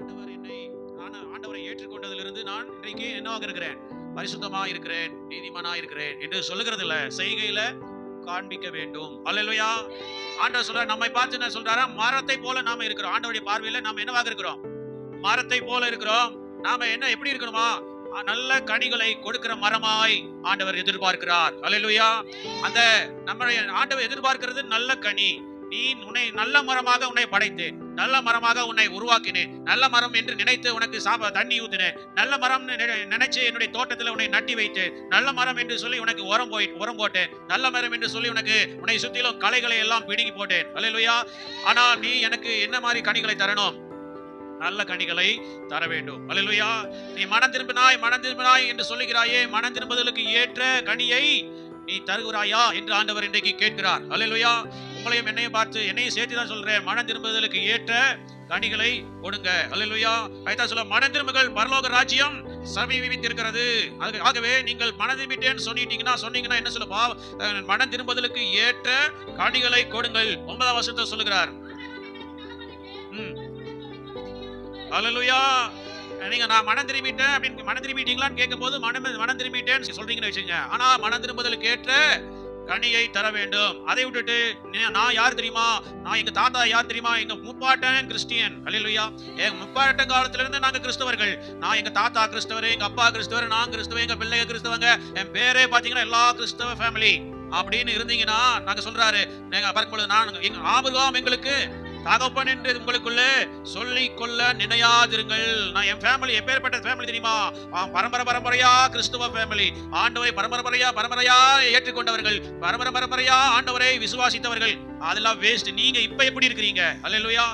ஆண்டவர் என்னை ஆண்டவரை ஏற்றுக்கொண்டதிலிருந்து நான் இன்றைக்கு என்னவாக இருக்கிறேன்? பரிசுத்தமா இருக்கிறேன், நீதிமானா இருக்கிறேன் என்று சொல்லுகிறது இல்ல, செய்கையில காண்பிக்க வேண்டும். அல்லேலூயா. ஆண்டவர் சொல்றார், நம்மை பார்த்து என்ன சொல்றாரா? மரத்தை போல நாம இருக்கிறோம். ஆண்டவருடைய பார்வையில நாம என்னவாக இருக்கிறோம்? மரத்தை போல இருக்கிறோம். நாம என்ன எப்படி இருக்கணுமா? நல்ல கனிகளை கொடுக்கிற மரமாய் ஆண்டவர் எதிர்பார்க்கிறார். அல்லேலூயா. அந்த நம்முடைய ஆண்டவர் எதிர்பார்க்கிறது நல்ல கனி. நீ உன்னை நல்ல மரமாக உன்னை படைத்தேன், நல்ல மரமாக உன்னை உருவாக்கினேன், நல்ல மரம் என்று நினைத்து உனக்கு தண்ணி ஊத்தினேன், நல்ல மரம் நினைச்சு என்னுடைய தோட்டத்தில் உன்னை நட்டி வைத்தேன், நல்ல மரம் என்று சொல்லி உனக்கு உரம் போட்டேன், நல்ல மரம் என்று சொல்லி உன்னை சுத்திலும் களைகளை எல்லாம் பிடுங்கி போட்டேன். அல்லேலூயா. ஆனா நீ எனக்கு என்ன மாதிரி கனிகளை தரணும்? நல்ல கனிகளை தர வேண்டும். அல்லேலூயா. நீ மனம் திரும்பினாய் என்று சொல்லுகிறாயே, மனம் திரும்புதலுக்கு ஏற்ற கனியை நீ தருகிறாயா என்று ஆண்டவர் இன்றைக்கு கேட்கிறார். அல்லேலூயா. உங்களையும் என்னையும் பார்த்து, என்னையும் சேர்த்து தான் சொல்றேன், மனம் திரும்புதலுக்கு ஏற்ற கனிகளை கொடுங்க. அல்லேலூயா. ஐதா சொல்ல, மனம் திரும்புகள், பரலோக ராஜ்யம் சமீபித்திருக்கிறது. ஆகவே நீங்கள் மனம் திரும்பிட்டேன்னு சொன்னீங்கன்னா என்ன சொல்லப்பா? மனம் திரும்புதலுக்கு ஏற்ற கனிகளை கொடுங்கள். 9ஆம் வசனத்தை சொல்லுகிறார். அல்லேலூயா. நீங்க நான் மனம் திரும்பிட்டேன் அப்படின்னு மனம் திரும்பிட்டீங்களான்னு கேட்கும்போது மனம் திரும்பிட்டேன்னு சொல்றீங்கன்னு வச்சுங்க. ஆனா மனம் திரும்புதலுக்கு ஏற்ற கனியை தர வேண்டும். அதை விட்டுட்டு நான் யார் தெரியுமா? நான் எங்க தாத்தா யார் தெரியுமா? எங்க முப்பாட்டன் கிறிஸ்டியன். அல்லேலூயா. எங்க முப்பாட்டன் காலத்துல இருந்து நாங்க கிறிஸ்தவர்கள். நான் எங்க தாத்தா கிறிஸ்தவர், எங்க அப்பா கிறிஸ்தவர், நான் கிறிஸ்தவன், எங்க பிள்ளைங்க கிறிஸ்தவங்க, என் பேரே பாத்தீங்கன்னா எல்லா கிறிஸ்தவ ஃபேமிலி அப்படின்னு இருந்தீங்கன்னா, நாங்க சொல்றாரு, நீங்க பார்க்கும்போது நான் எங்க ஆபிரகாம் எங்களுக்கு தகப்பன் என்று உங்களுக்குள்ளே சொல்லிக் கொள்ள நினையாதிருங்கள். நான் என் ஃபேமிலி எப்பேற்பட்ட ஃபேமிலி தெரியுமா? பரம்பரையா கிறிஸ்துவ ஃபேமிலி. ஆண்டவரை பரம்பரையா ஏற்றுக்கொண்டவர்கள், பரம்பரையா ஆண்டவரை விசுவாசித்தவர்கள். அதெல்லாம் வேஸ்ட். நீங்க இப்ப எப்படி இருக்கிறீங்க? அல்லேலூயா.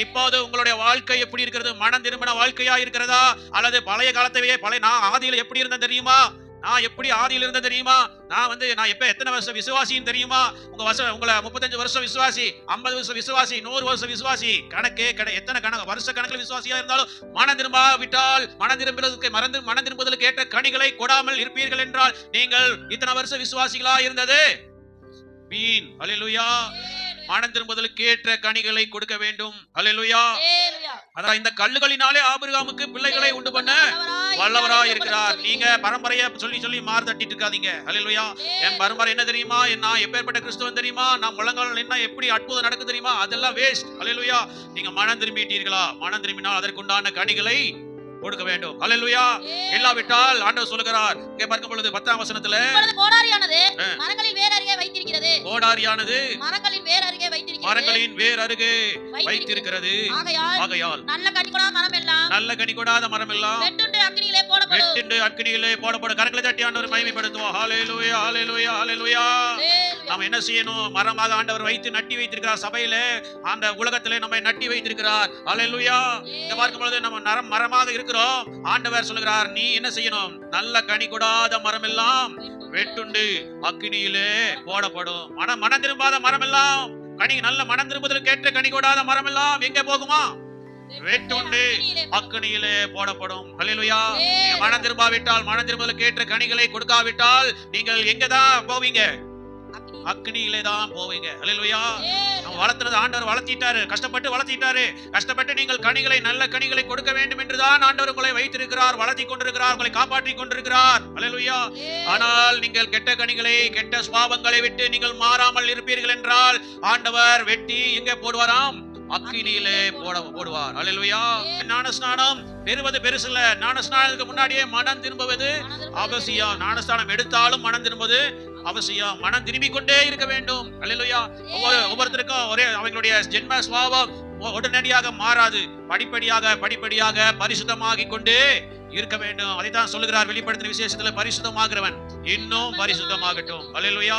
இப்போது உங்களுடைய வாழ்க்கை எப்படி இருக்கிறது? மனம் திரும்பின வாழ்க்கையா இருக்கிறதா? அல்லது பழைய காலத்தையே நான் ஆதியில எப்படி இருந்தேன் தெரியுமா? நான் எப்படி ஆதியில் இருந்த தெரியுமா? நான் எப்ப எத்தனை வருஷம் விசுவாசின்னு தெரியுமா? உங்களை 35 வருஷம் விசுவாசி, 50 வருஷம் விசுவாசி, 100 வருஷம் விசுவாசி, கணக்கே எத்தனை வருஷ கணக்கில் விசுவாசியா இருந்தாலும் மனம் திரும்பாவிட்டால், மனம் திரும்புவதற்கு ஏற்ற கனிகளை கொடாமல் இருப்பீர்கள் என்றால் நீங்கள் இத்தனை வருஷம் விசுவாசிகளா இருந்தது வீண். அல்லேலூயா. மனம் திரும்புதலுக்கு ஏற்ற கனிகளை கொடுக்க வேண்டும். அல்லேலூயா. அதான் இந்த கல்லுகளினாலே ஆபிரகாமுக்கு பிள்ளைகளை உண்டு பண்ண வல்லவராய் இருக்கிறார். நீங்க பரம்பரையை சொல்லி மாறு தட்டிட்டு இருக்காதீங்க. அல்லேலூயா. என் பரம்பரை என்ன தெரியுமா? நான் எப்பேற்பட்ட கிறிஸ்தவன் தெரியுமா? நான் முழங்கால் என்ன எப்படி அற்புதம் நடக்கு தெரியுமா? அதெல்லாம் வேஸ்ட். அல்லேலூயா. நீங்க மனம் திரும்பிட்டீர்களா? மனம் திரும்பினால் அதற்குண்டான கனிகளை கொடுக்க வேண்டும். அல்லேலூயா. இல்லாவிட்டால் ஆண்டவர் சொல்லுகிறார், இங்கே பார்க்கும் பொழுது 10ஆம் வசனத்துல, கோடாரியானது மரங்களின் வேர் அருகே வைத்திருக்கிறது. கோடாரியானது மரங்களின் வேர் அருகே வைத்திருக்கிறது. மரங்களின் வேர் அருகே வைத்திருக்கிறது. ஆகையால் நல்ல கனி கொடாத மரம் எல்லாம் வெட்டுண்டு அக்கினியிலே போடப்படும். கரங்களை தட்டி ஆண்டவர் மகிமைப்படுத்துவோம். ஹல்லேலூயா, ஹல்லேலூயா, ஹல்லேலூயா. நாம என்ன செய்யணும்? மரமாக ஆண்டவர் வைத்து நட்டி வைத்திருக்கிறார். சபையிலே, அந்த உலகத்திலே நம்மை நட்டி வைத்திருக்கிறார். ஹல்லேலூயா. இங்க பார்க்கும் பொழுது நம்ம மரமாக இருக்கிறோம். ஆண்டவர் சொல்லுகிறார், நீ என்ன செய்யணும்? நல்ல கனி கொடாத மரம் எல்லாம் வெட்டுண்டு அக்கினியிலே போடப்படும். மனம் திரும்பாத மரம் எல்லாம் நல்ல மனம் திரும்புதலுக்கு ஏற்ற கனி கொடாத மரம் எல்லாம் எங்கே போகுமா? வெட்டுண்டு அக்கினியிலே போடப்படும். அல்லேலூயா. நீங்க மனம் திரும்பாவிட்டால், மனம் திரும்புதலுக்கு ஏற்ற கனிகளை கொடுக்காவிட்டால் நீங்கள் எங்கதான் போவீங்க? அக்னியிலே தான் போவீங்க. அல்லேலூயா. நம்ம வளர்த்தது ஆண்டவர் வளர்த்திட்டாரு, கஷ்டப்பட்டு நீங்கள் கனிகளை, நல்ல கனிகளை கொடுக்க வேண்டும் என்றுதான் ஆண்டவர் உங்களை வைத்திருக்கிறார், வளர்த்தி கொண்டிருக்கிறார், உங்களை காப்பாற்றி கொண்டிருக்கிறார். அல்லேலூயா. ஆனால் நீங்கள் கெட்ட கனிகளை, கெட்ட சுபாவங்களை விட்டு நீங்கள் மாறாமல் இருப்பீர்கள் என்றால் ஆண்டவர் வெட்டி எங்கே போடுவாராம்? அக்கினியிலே போடுவார். அல்லேலூயா. ஞானஸ்நானம் பெறுவது பெருசில்ல. ஞானஸ்நானத்துக்கு முன்னாடியே மனம் திரும்புவது அவசியம். ஞானஸ்நானம் எடுத்தாலும் மனம் திரும்புவது அவசியம். மனம் திரும்பிக் கொண்டே இருக்க வேண்டும். அல்லேலூயா. ஒவ்வொருத்தருக்கும் அவங்களுடைய ஜென்ம சுபாவம் உடனடியாக மாறாது. படிப்படியாக பரிசுத்தமாகிக் கொண்டே இருக்க வேண்டும். அதைத்தான் சொல்லுகிறார் வெளிப்படுத்தின விசேஷத்துல, பரிசுத்தமாகிறவன் இன்னும் பரிசுத்தமாகட்டும். அல்லேலூயா.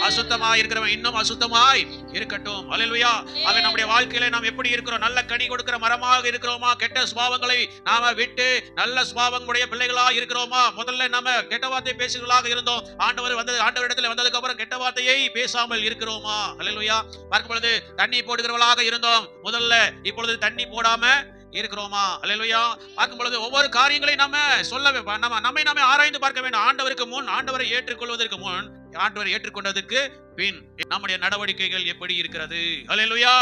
அசுத்தமாய் இருக்கிறவன் இன்னும் அசுத்தமாய் இருக்கட்டும். அல்லேலூயா. ஆக நம்முடைய வாழ்க்கையில நாம் எப்படி இருக்கிறோம்? நல்ல கனி கொடுக்கிற மரமாக இருக்கிறோமா? கெட்ட சுபாவங்களை நாம விட்டு நல்ல சுபாவங்களுடைய பிள்ளைகளா இருக்கிறோமா? முதல்ல நாம கெட்ட வார்த்தை பேசுகிறவர்களாக இருந்தோம். ஆண்டவரிடத்தில் வந்ததுக்கு அப்புறம் கெட்ட வார்த்தையை பேசாமல் இருக்கிறோமா? அல்லேலூயா. பார்க்கும் பொழுது தண்ணி போடுகிறவர்களாக இருந்தோம் முதல்ல, இப்பொழுது தண்ணி போடாம இருக்கிறோமா? அல்லேலூயா. பார்க்கும் பொழுது ஒவ்வொரு காரியங்களை நம்மை ஆராய்ந்து பார்க்க வேண்டும். ஆண்டவரை ஏற்றுக்கொள்வதற்கு முன் ஆண்டவர் ஏற்றுக்கொண்டதுக்கு பின் நம்முடைய நடவடிக்கைகள் எப்படி இருக்கிறது? ஹல்லேலூயா.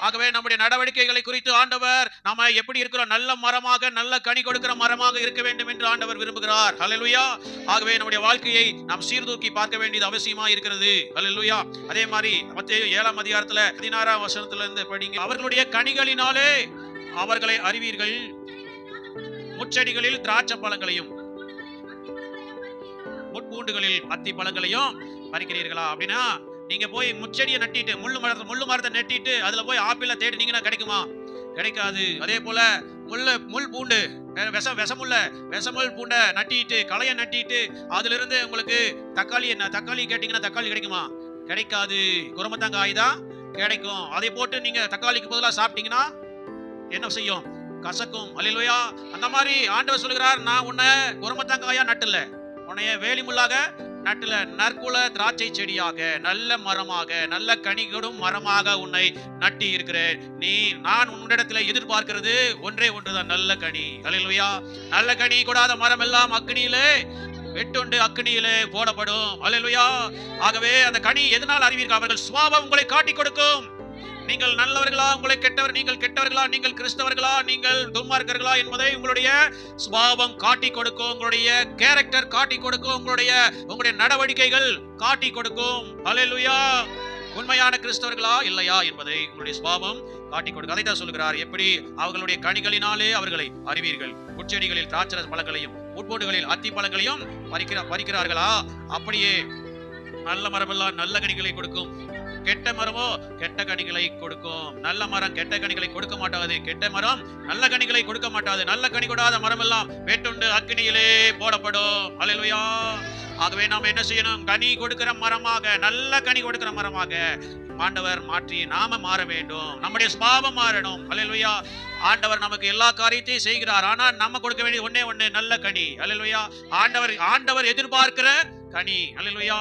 ஆகவே நம்முடைய நடவடிக்கைகளை குறித்து ஆண்டவர் நாம எப்படி இருக்கிறோம், நல்ல மரமாக நல்ல கனி கொடுக்கிற மரமாக இருக்க வேண்டும் என்று ஆண்டவர் விரும்புகிறார். ஹல்லேலூயா. ஆகவே நம்முடைய வாழ்க்கையை நாம் சீர்தூக்கி பார்க்க வேண்டியது அவசியமா இருக்கிறது. ஹல்லேலூயா. அதே மாதிரி மத்தேயு 7ஆம் அதிகாரத்துல 16ஆம் வசனத்துல இருந்து படிங்க. அவர்களுடைய கனிகளினாலே அவர்களை அறிவீர்கள். முட்செடிகளில் திராட்சை பழங்களையும் முட்பூண்டுகளில் அத்தி பழங்களையும் பறிக்கிறீர்களா? அப்படின்னா நீங்க போய் முச்செடியை நட்டிட்டு முள்ளு மரத்தை நட்டிட்டு அதுல போய் ஆப்பிள தேடினீங்கன்னா கிடைக்குமா? கிடைக்காது. அதே போல முள் பூண்டு விஷமுள் பூண்டை நட்டிட்டு களைய நட்டிட்டு அதுல இருந்து உங்களுக்கு தக்காளி கேட்டீங்கன்னா தக்காளி கிடைக்குமா? கிடைக்காது. குரமத்தங்காய் தான் கிடைக்கும். அதை போட்டு நீங்க தக்காளிக்கு பதிலாக சாப்பிட்டீங்கன்னா என்ன செய்யும்? கசக்கும். அல்லேலூயா. அந்த மாதிரி ஆண்டவர் சொல்லுகிறார், நான் உன்னை குரமத்தங்காயா நட்டல, உன்னைய வேலி முள்ளாக நட்டல, நற்குல திராட்சை செடியாக நல்ல மரமாக நல்ல கனி கொடும் மரமாக உன்னை நட்டி இருக்கிறேன். நான் உன்னிடத்துல எதிர்பார்க்கிறது ஒன்றே ஒன்றுதான், நல்ல கனி. அல்லேலூயா. நல்ல கனி கூடாத மரம் எல்லாம் அக்னியிலே வெட்டுண்டு அக்னியிலே போடப்படும். அல்லேலூயா. ஆகவே அந்த கனி எதனால் அறிவீர்கள்? அவர்கள் சுபாவம் உங்களை காட்டி கொடுக்கும். நீங்கள் நல்லவர்களா, நீங்கள் கெட்டவர்களா, நீங்கள் கிறிஸ்தவர்களா, நீங்கள் துன்மார்க்கர்களா என்பதை உங்களுடைய சுபாவம் காட்டி கொடுக்கும். உங்களுடைய கேரக்டர் காட்டி கொடுக்கும். உங்களுடைய நடவடிக்கைகள் காட்டி கொடுக்கும். ஹல்லேலூயா. உண்மையான கிறிஸ்தவர்களா இல்லையா என்பதை உங்களுடைய சுபாவம் காட்டி கொடுக்கும். அதை தான் சொல்கிறார். எப்படி? அவர்களுடைய கனிகளினாலே அவர்களை அறிவீர்கள். முட்செடிகளில் திராட்சை பழங்களையும் முட்பூண்டுகளில் அத்தி பழங்களையும் பறிக்கிறார்களா? அப்படியே நல்ல மரமெல்லாம் நல்ல கனிகளை கொடுக்கும், கெட்ட மரமோ கெட்ட கனிகளை கொடுக்கும். நல்ல மரம் கெட்ட கனிகளை கொடுக்க மாட்டாது, கெட்ட மரம் நல்ல கனிகளை கொடுக்க மாட்டாது. நல்ல கனி கொடாத மரம் எல்லாம் வெட்டுண்டு அக்னியிலே போடப்படும். அல்லேலூயா. ஆகவே நாம் என்ன செய்யணும்? கனி கொடுக்கிற மரமாக, நல்ல கனி கொடுக்கிற மரமாக ஆண்டவர் மாற்றி நாம மாற வேண்டும். நம்முடைய சுபாவம் மாறணும். அல்லேலூயா. ஆண்டவர் நமக்கு எல்லா காரியத்தையும் செய்கிறார். ஆனா நம்ம கொடுக்க வேண்டியது ஒண்ணே நல்ல கனி. அல்லேலூயா. ஆண்டவர் எதிர்பார்க்கிற கனி. அல்லேலூயா.